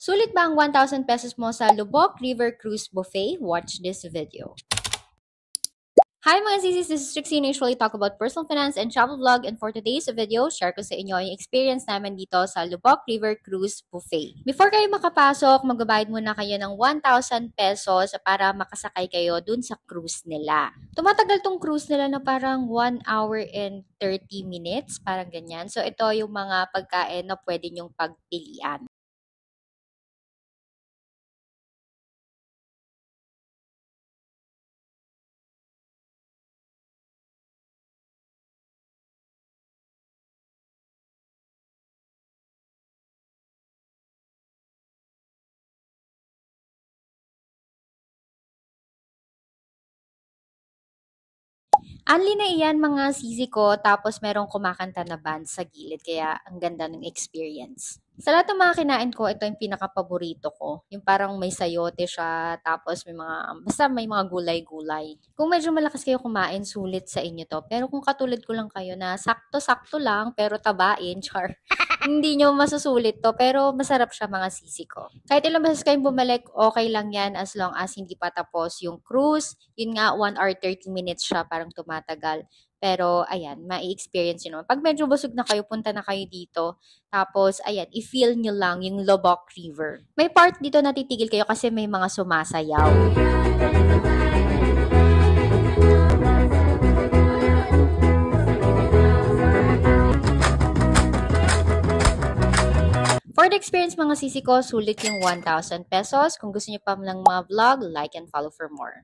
Sulit ba ang 1,000 pesos mo sa Lubok River Cruise Buffet? Watch this video. Hi mga sisis, this is Trixie and I usually talk about personal finance and travel vlog, and for today's video, share ko sa inyo yung experience namin dito sa Lubok River Cruise Buffet. Before kayo makapasok, magbabayad muna kayo ng 1,000 pesos para makasakay kayo dun sa cruise nila. Tumatagal tong cruise nila na parang 1 hour and 30 minutes, parang ganyan. So ito yung mga pagkain na pwede nyong pagpilian. Only na iyan mga sisi ko, tapos merong kumakanta na band sa gilid, kaya ang ganda ng experience. Sa lahat ng mga kinain ko, ito yung pinaka-paborito ko. Yung parang may sayote siya, tapos basta may mga gulay-gulay. Kung medyo malakas kayo kumain, sulit sa inyo to. Pero kung katulad ko lang kayo na sakto-sakto lang, pero tabain, char. Hindi nyo masusulit to, pero masarap siya mga sisi ko. Kahit ilang beses kayong bumalik, okay lang yan as long as hindi pa tapos yung cruise. Yun nga, 1 hour 30 minutes siya, parang tumatagal. Pero, ayan, ma-experience nyo naman. Pag medyo busog na kayo, punta na kayo dito. Tapos, ayan, i-feel nyo lang yung Lubok River. May part dito na titigil kayo kasi may mga sumasayaw. For the experience mga sisi ko, sulit yung 1,000 pesos. Kung gusto niyo pa ng mga vlog, like and follow for more.